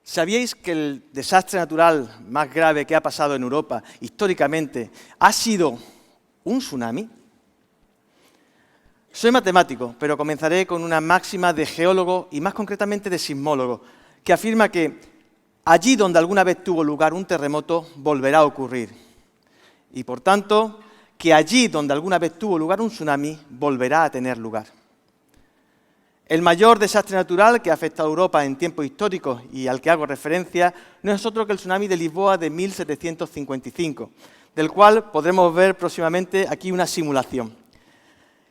¿Sabíais que el desastre natural más grave que ha pasado en Europa históricamente ha sido un tsunami? Soy matemático, pero comenzaré con una máxima de geólogo y más concretamente de sismólogo, que afirma que allí donde alguna vez tuvo lugar un terremoto volverá a ocurrir. Y por tanto, que allí donde alguna vez tuvo lugar un tsunami volverá a tener lugar. El mayor desastre natural que ha afectado a Europa en tiempos históricos y al que hago referencia no es otro que el tsunami de Lisboa de 1755, del cual podremos ver próximamente aquí una simulación.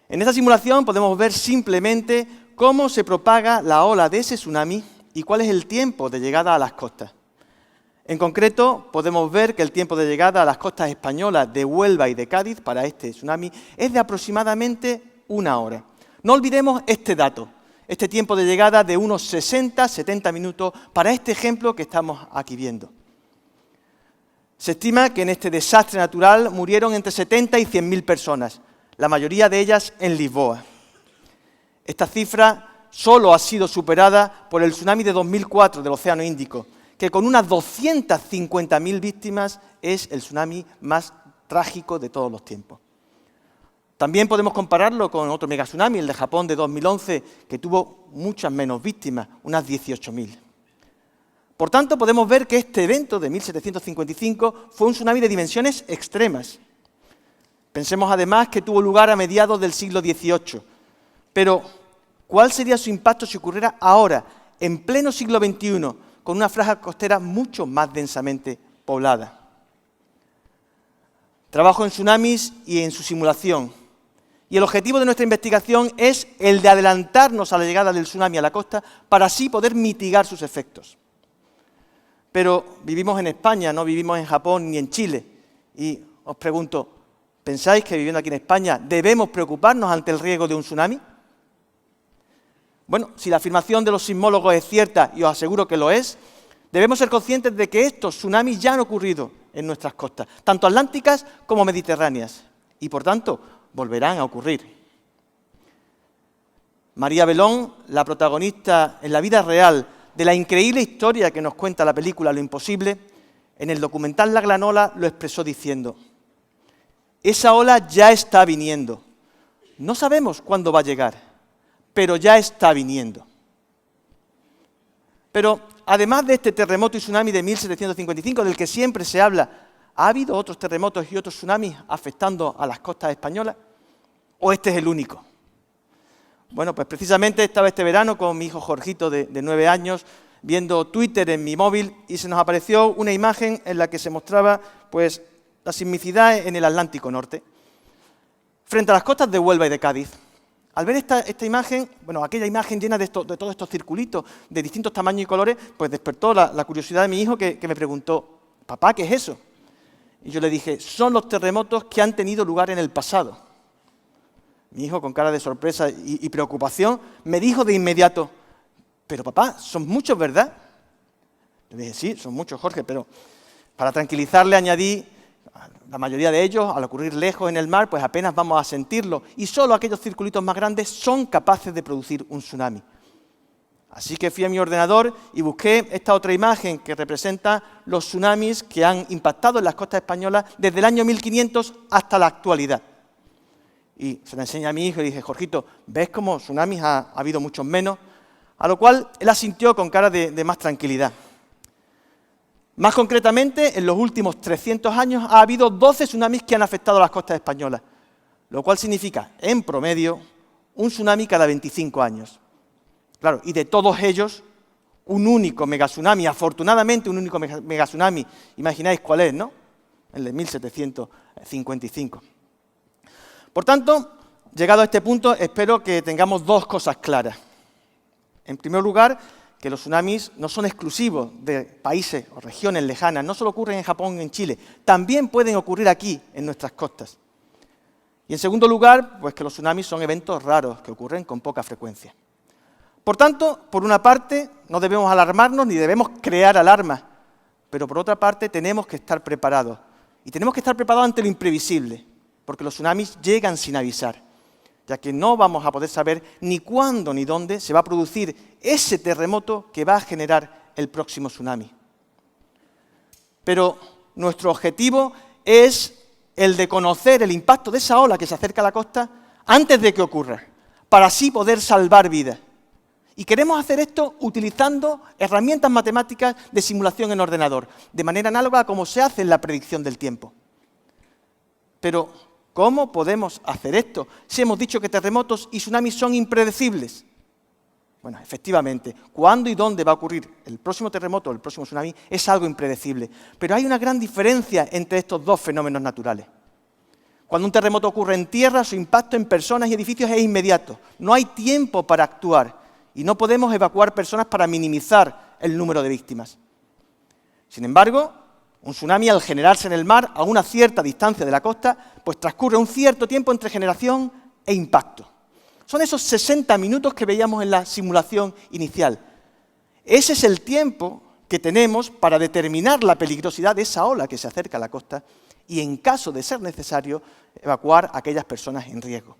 En esta simulación podemos ver simplemente cómo se propaga la ola de ese tsunami y cuál es el tiempo de llegada a las costas. En concreto, podemos ver que el tiempo de llegada a las costas españolas de Huelva y de Cádiz para este tsunami es de aproximadamente 1 hora. No olvidemos este dato. Este tiempo de llegada de unos 60-70 minutos para este ejemplo que estamos aquí viendo. Se estima que en este desastre natural murieron entre 70 y 100.000 personas, la mayoría de ellas en Lisboa. Esta cifra solo ha sido superada por el tsunami de 2004 del Océano Índico, que con unas 250.000 víctimas es el tsunami más trágico de todos los tiempos. También podemos compararlo con otro megatsunami, el de Japón de 2011, que tuvo muchas menos víctimas, unas 18.000. Por tanto, podemos ver que este evento de 1755 fue un tsunami de dimensiones extremas. Pensemos además que tuvo lugar a mediados del siglo XVIII. Pero, ¿cuál sería su impacto si ocurriera ahora, en pleno siglo XXI, con una franja costera mucho más densamente poblada? Trabajo en tsunamis y en su simulación. Y el objetivo de nuestra investigación es el de adelantarnos a la llegada del tsunami a la costa para así poder mitigar sus efectos. Pero vivimos en España, no vivimos en Japón ni en Chile. Y os pregunto, ¿pensáis que viviendo aquí en España debemos preocuparnos ante el riesgo de un tsunami? Bueno, si la afirmación de los sismólogos es cierta, y os aseguro que lo es, debemos ser conscientes de que estos tsunamis ya han ocurrido en nuestras costas, tanto atlánticas como mediterráneas, y por tanto volverán a ocurrir. María Belón, la protagonista en la vida real de la increíble historia que nos cuenta la película Lo Imposible, en el documental La Glanola lo expresó diciendo: esa ola ya está viniendo. No sabemos cuándo va a llegar, pero ya está viniendo. Pero además de este terremoto y tsunami de 1755, del que siempre se habla, ¿ha habido otros terremotos y otros tsunamis afectando a las costas españolas? ¿O este es el único? Bueno, pues precisamente estaba este verano con mi hijo Jorgito de 9 años viendo Twitter en mi móvil y se nos apareció una imagen en la que se mostraba pues la sismicidad en el Atlántico Norte, frente a las costas de Huelva y de Cádiz. Al ver esta imagen, bueno, aquella imagen llena de todos estos circulitos de distintos tamaños y colores, pues despertó la curiosidad de mi hijo que me preguntó: papá, ¿qué es eso? Y yo le dije: son los terremotos que han tenido lugar en el pasado. Mi hijo, con cara de sorpresa y preocupación, me dijo de inmediato: pero papá, son muchos, ¿verdad? Le dije: sí, son muchos, Jorge, pero para tranquilizarle añadí: la mayoría de ellos, al ocurrir lejos en el mar, pues apenas vamos a sentirlo, y solo aquellos circulitos más grandes son capaces de producir un tsunami. Así que fui a mi ordenador y busqué esta otra imagen que representa los tsunamis que han impactado en las costas españolas desde el año 1500 hasta la actualidad. Y se la enseñé a mi hijo y dije: Jorgito, ¿ves cómo tsunamis ha habido muchos menos? A lo cual él asintió con cara de más tranquilidad. Más concretamente, en los últimos 300 años ha habido 12 tsunamis que han afectado a las costas españolas, lo cual significa, en promedio, un tsunami cada 25 años. Claro, y de todos ellos, un único megatsunami, afortunadamente un único megatsunami, imagináis cuál es, ¿no? El de 1755. Por tanto, llegado a este punto, espero que tengamos dos cosas claras. En primer lugar, que los tsunamis no son exclusivos de países o regiones lejanas, no solo ocurren en Japón y en Chile, también pueden ocurrir aquí, en nuestras costas. Y en segundo lugar, pues que los tsunamis son eventos raros, que ocurren con poca frecuencia. Por tanto, por una parte, no debemos alarmarnos ni debemos crear alarmas, pero por otra parte tenemos que estar preparados. Y tenemos que estar preparados ante lo imprevisible, porque los tsunamis llegan sin avisar, ya que no vamos a poder saber ni cuándo ni dónde se va a producir ese terremoto que va a generar el próximo tsunami. Pero nuestro objetivo es el de conocer el impacto de esa ola que se acerca a la costa antes de que ocurra, para así poder salvar vidas. Y queremos hacer esto utilizando herramientas matemáticas de simulación en ordenador, de manera análoga a como se hace en la predicción del tiempo. Pero, ¿cómo podemos hacer esto si hemos dicho que terremotos y tsunamis son impredecibles? Bueno, efectivamente, cuándo y dónde va a ocurrir el próximo terremoto o el próximo tsunami es algo impredecible. Pero hay una gran diferencia entre estos dos fenómenos naturales. Cuando un terremoto ocurre en tierra, su impacto en personas y edificios es inmediato. No hay tiempo para actuar y no podemos evacuar personas para minimizar el número de víctimas. Sin embargo, un tsunami, al generarse en el mar a una cierta distancia de la costa, pues transcurre un cierto tiempo entre generación e impacto. Son esos 60 minutos que veíamos en la simulación inicial. Ese es el tiempo que tenemos para determinar la peligrosidad de esa ola que se acerca a la costa y, en caso de ser necesario, evacuar a aquellas personas en riesgo.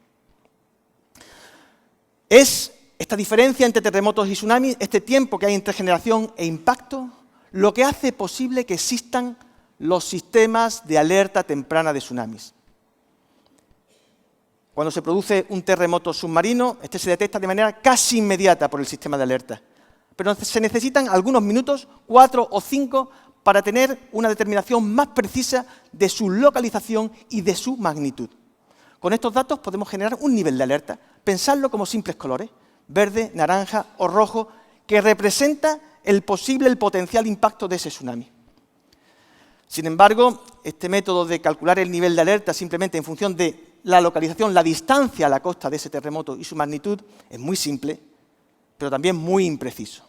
Es esta diferencia entre terremotos y tsunamis, este tiempo que hay entre generación e impacto, lo que hace posible que existan los sistemas de alerta temprana de tsunamis. Cuando se produce un terremoto submarino, este se detecta de manera casi inmediata por el sistema de alerta. Pero se necesitan algunos minutos, 4 o 5, para tener una determinación más precisa de su localización y de su magnitud. Con estos datos podemos generar un nivel de alerta, pensarlo como simples colores, verde, naranja o rojo, que representa el potencial impacto de ese tsunami. Sin embargo, este método de calcular el nivel de alerta simplemente en función de la localización, la distancia a la costa de ese terremoto y su magnitud, es muy simple, pero también muy impreciso.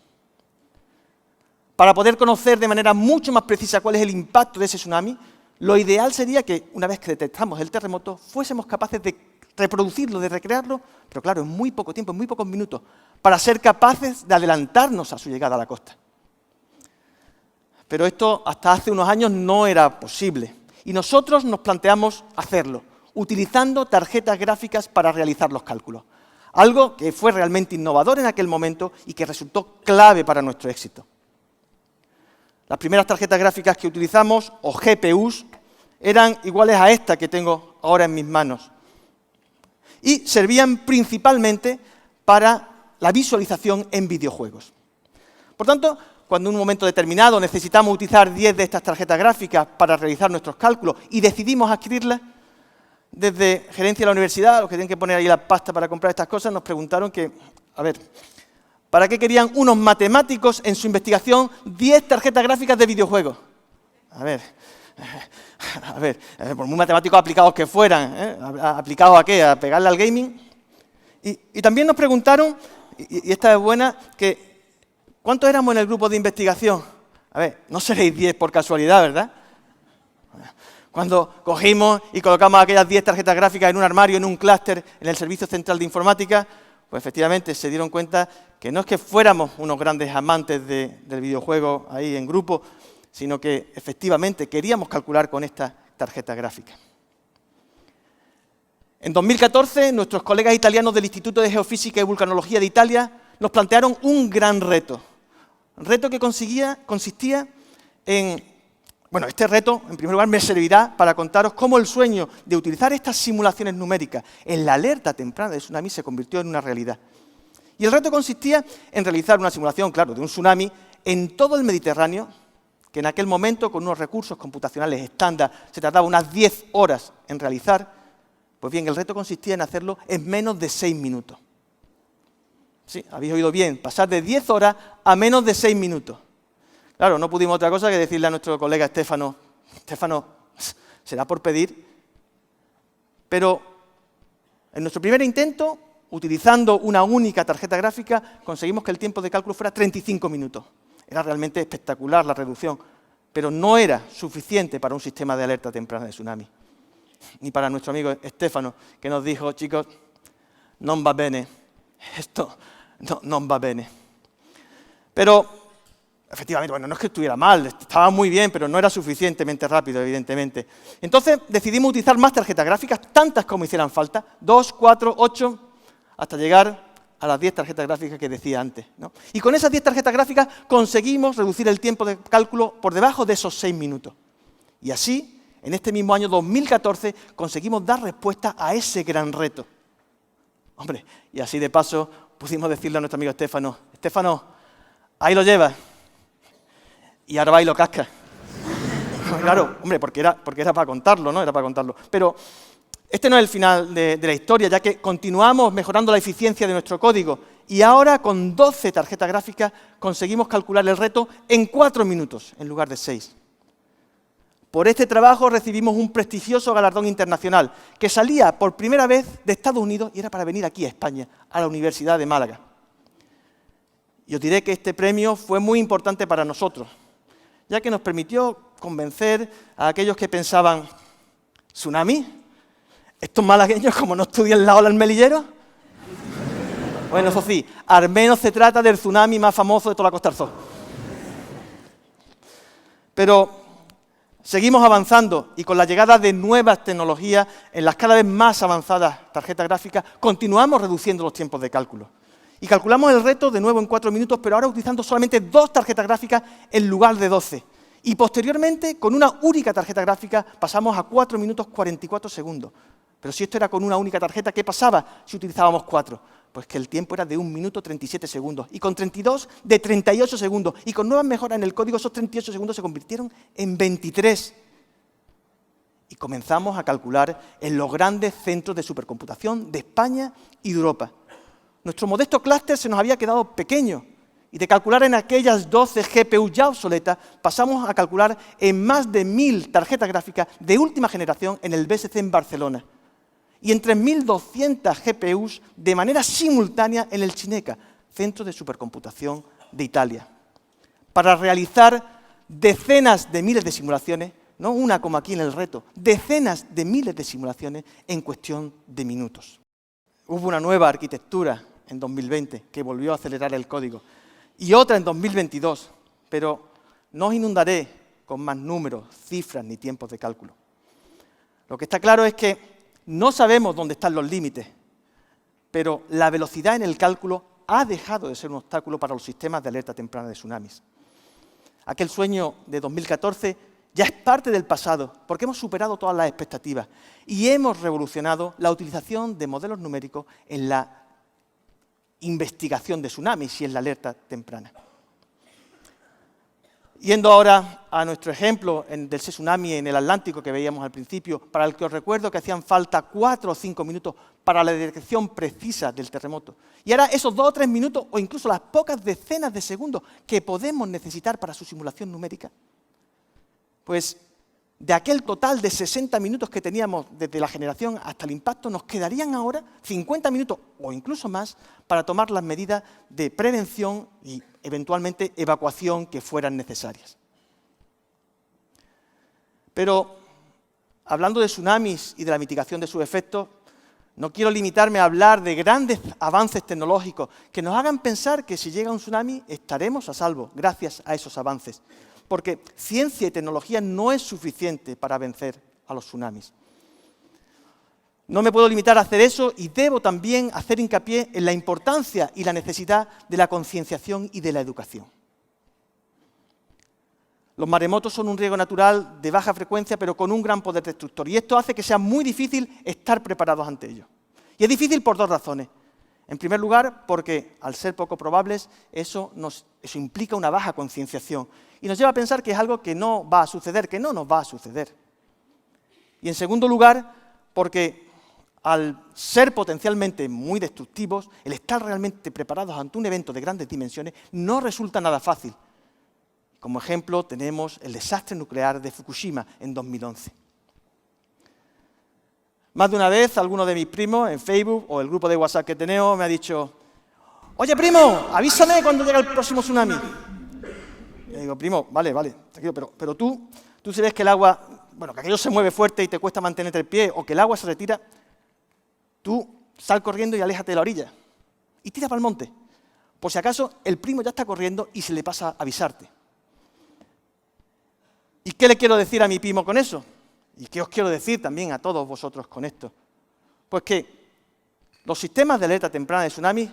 Para poder conocer de manera mucho más precisa cuál es el impacto de ese tsunami, lo ideal sería que, una vez que detectamos el terremoto, fuésemos capaces de reproducirlo, de recrearlo, pero claro, en muy poco tiempo, en muy pocos minutos, para ser capaces de adelantarnos a su llegada a la costa. Pero esto hasta hace unos años no era posible, y nosotros nos planteamos hacerlo, utilizando tarjetas gráficas para realizar los cálculos. Algo que fue realmente innovador en aquel momento y que resultó clave para nuestro éxito. Las primeras tarjetas gráficas que utilizamos, o GPUs, eran iguales a esta que tengo ahora en mis manos. Y servían principalmente para la visualización en videojuegos. Por tanto, cuando en un momento determinado necesitamos utilizar 10 de estas tarjetas gráficas para realizar nuestros cálculos y decidimos adquirirlas, desde gerencia de la universidad, los que tienen que poner ahí la pasta para comprar estas cosas, nos preguntaron que, a ver, ¿para qué querían unos matemáticos en su investigación 10 tarjetas gráficas de videojuegos? A ver, por muy matemáticos aplicados que fueran, ¿aplicados a qué? ¿A pegarle al gaming? Y también nos preguntaron, y esta es buena, que ¿cuántos éramos en el grupo de investigación? A ver, no seréis 10 por casualidad, ¿verdad? Cuando cogimos y colocamos aquellas 10 tarjetas gráficas en un armario, en un clúster, en el Servicio Central de Informática, pues efectivamente se dieron cuenta que no es que fuéramos unos grandes amantes del videojuego ahí en grupo, sino que efectivamente queríamos calcular con esta tarjeta gráfica. En 2014, nuestros colegas italianos del Instituto de Geofísica y Vulcanología de Italia nos plantearon un gran reto. Un reto que consistía en... Bueno, este reto, en primer lugar, me servirá para contaros cómo el sueño de utilizar estas simulaciones numéricas en la alerta temprana de tsunami se convirtió en una realidad. Y el reto consistía en realizar una simulación, claro, de un tsunami en todo el Mediterráneo, que en aquel momento, con unos recursos computacionales estándar, se tardaba unas 10 horas en realizar. Pues bien, el reto consistía en hacerlo en menos de 6 minutos. Sí, habéis oído bien, pasar de 10 horas a menos de 6 minutos. Claro, no pudimos otra cosa que decirle a nuestro colega Estefano, será por pedir, pero en nuestro primer intento, utilizando una única tarjeta gráfica, conseguimos que el tiempo de cálculo fuera 35 minutos. Era realmente espectacular la reducción, pero no era suficiente para un sistema de alerta temprana de tsunami. Ni para nuestro amigo Estefano, que nos dijo, chicos, non va bene, esto no va bene. Pero... efectivamente, bueno, no es que estuviera mal, estaba muy bien, pero no era suficientemente rápido, evidentemente. Entonces decidimos utilizar más tarjetas gráficas, tantas como hicieran falta, 2, 4, 8, hasta llegar a las 10 tarjetas gráficas que decía antes, ¿no? Y con esas 10 tarjetas gráficas conseguimos reducir el tiempo de cálculo por debajo de esos 6 minutos. Y así, en este mismo año 2014, conseguimos dar respuesta a ese gran reto. Hombre, y así de paso pudimos decirle a nuestro amigo Estéfano, Estéfano, ahí lo llevas. Y ahora va y lo casca. Claro, hombre, porque era para contarlo, ¿no? Era para contarlo. Pero este no es el final de la historia, ya que continuamos mejorando la eficiencia de nuestro código. Y ahora, con 12 tarjetas gráficas, conseguimos calcular el reto en 4 minutos, en lugar de 6. Por este trabajo recibimos un prestigioso galardón internacional, que salía por primera vez de Estados Unidos y era para venir aquí a España, a la Universidad de Málaga. Y os diré que este premio fue muy importante para nosotros, ya que nos permitió convencer a aquellos que pensaban, ¿tsunami? ¿Estos malagueños como no estudian la ola al Melillero? Bueno, eso sí, al menos se trata del tsunami más famoso de toda la Costa del Sol. Pero seguimos avanzando y con la llegada de nuevas tecnologías en las cada vez más avanzadas tarjetas gráficas, continuamos reduciendo los tiempos de cálculo. Y calculamos el reto de nuevo en 4 minutos, pero ahora utilizando solamente 2 tarjetas gráficas en lugar de 12. Y posteriormente, con una única tarjeta gráfica, pasamos a 4 minutos 44 segundos. Pero si esto era con una única tarjeta, ¿qué pasaba si utilizábamos 4? Pues que el tiempo era de 1 minuto 37 segundos. Y con 32, de 38 segundos. Y con nuevas mejoras en el código, esos 38 segundos se convirtieron en 23. Y comenzamos a calcular en los grandes centros de supercomputación de España y de Europa. Nuestro modesto clúster se nos había quedado pequeño. Y de calcular en aquellas 12 GPU ya obsoletas, pasamos a calcular en más de 1000 tarjetas gráficas de última generación en el BSC en Barcelona. Y en 3200 GPUs de manera simultánea en el Cineca, Centro de Supercomputación de Italia, para realizar decenas de miles de simulaciones, no una como aquí en el reto, decenas de miles de simulaciones en cuestión de minutos. Hubo una nueva arquitectura en 2020 que volvió a acelerar el código y otra en 2022, pero no os inundaré con más números, cifras ni tiempos de cálculo. Lo que está claro es que no sabemos dónde están los límites, pero la velocidad en el cálculo ha dejado de ser un obstáculo para los sistemas de alerta temprana de tsunamis. Aquel sueño de 2014 ya es parte del pasado, porque hemos superado todas las expectativas y hemos revolucionado la utilización de modelos numéricos en la investigación de tsunamis y en la alerta temprana. Yendo ahora a nuestro ejemplo del tsunami en el Atlántico que veíamos al principio, para el que os recuerdo que hacían falta 4 o 5 minutos para la detección precisa del terremoto. Y ahora esos 2 o 3 minutos, o incluso las pocas decenas de segundos que podemos necesitar para su simulación numérica, pues de aquel total de 60 minutos que teníamos desde la generación hasta el impacto, nos quedarían ahora 50 minutos o incluso más para tomar las medidas de prevención y eventualmente evacuación que fueran necesarias. Pero, hablando de tsunamis y de la mitigación de sus efectos, no quiero limitarme a hablar de grandes avances tecnológicos que nos hagan pensar que si llega un tsunami estaremos a salvo gracias a esos avances. Porque ciencia y tecnología no es suficiente para vencer a los tsunamis. No me puedo limitar a hacer eso y debo también hacer hincapié en la importancia y la necesidad de la concienciación y de la educación. Los maremotos son un riesgo natural de baja frecuencia, pero con un gran poder destructor. Y esto hace que sea muy difícil estar preparados ante ellos. Y es difícil por 2 razones. En primer lugar, porque al ser poco probables, eso implica una baja concienciación. Y nos lleva a pensar que es algo que no va a suceder, que no nos va a suceder. Y en segundo lugar, porque al ser potencialmente muy destructivos, el estar realmente preparados ante un evento de grandes dimensiones no resulta nada fácil. Como ejemplo, tenemos el desastre nuclear de Fukushima en 2011. Más de una vez, alguno de mis primos en Facebook o el grupo de WhatsApp que tenemos me ha dicho: «Oye, primo, avísame cuando llega el próximo tsunami». Y le digo: «Primo, vale, tranquilo, pero tú si ves que el agua, bueno, que aquello se mueve fuerte y te cuesta mantenerte el pie, o que el agua se retira, tú sal corriendo y aléjate de la orilla y tira para el monte. Por si acaso el primo ya está corriendo y se le pasa a avisarte». ¿Y qué le quiero decir a mi primo con eso? ¿Y qué os quiero decir también a todos vosotros con esto? Pues que los sistemas de alerta temprana de tsunamis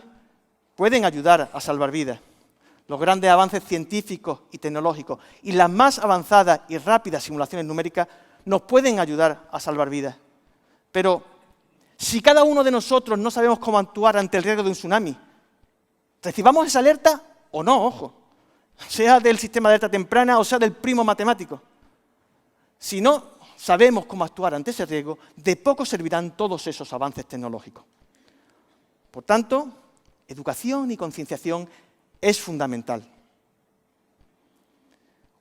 pueden ayudar a salvar vidas. Los grandes avances científicos y tecnológicos y las más avanzadas y rápidas simulaciones numéricas nos pueden ayudar a salvar vidas. Pero si cada uno de nosotros no sabemos cómo actuar ante el riesgo de un tsunami, recibamos esa alerta o no, ojo, sea del sistema de alerta temprana o sea del primo matemático. Si no sabemos cómo actuar ante ese riesgo, de poco servirán todos esos avances tecnológicos. Por tanto, educación y concienciación es fundamental.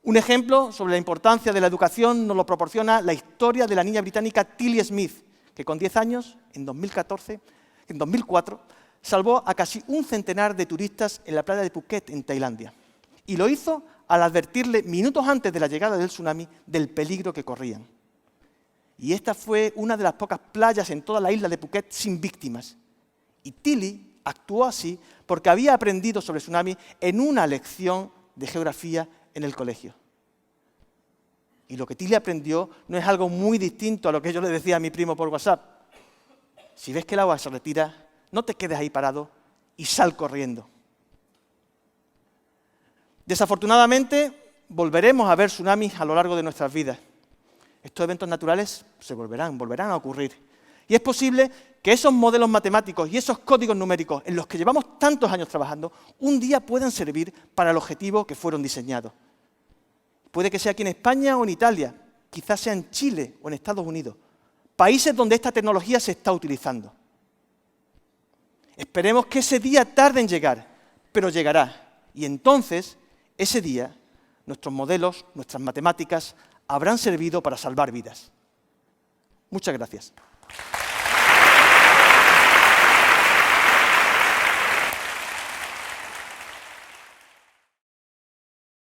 Un ejemplo sobre la importancia de la educación nos lo proporciona la historia de la niña británica Tilly Smith, que con 10 años, en 2004, salvó a casi un centenar de turistas en la playa de Phuket, en Tailandia. Y lo hizo al advertirle minutos antes de la llegada del tsunami del peligro que corrían. Y esta fue una de las pocas playas en toda la isla de Phuket sin víctimas. Y Tilly actuó así porque había aprendido sobre tsunami en una lección de geografía en el colegio. Y lo que Tilly aprendió no es algo muy distinto a lo que yo le decía a mi primo por WhatsApp. Si ves que el agua se retira, no te quedes ahí parado y sal corriendo. Desafortunadamente, volveremos a ver tsunamis a lo largo de nuestras vidas. Estos eventos naturales volverán a ocurrir. Y es posible que esos modelos matemáticos y esos códigos numéricos en los que llevamos tantos años trabajando, un día puedan servir para el objetivo que fueron diseñados. Puede que sea aquí en España o en Italia, quizás sea en Chile o en Estados Unidos, países donde esta tecnología se está utilizando. Esperemos que ese día tarde en llegar, pero llegará. Y entonces, ese día, nuestros modelos, nuestras matemáticas, habrán servido para salvar vidas. Muchas gracias.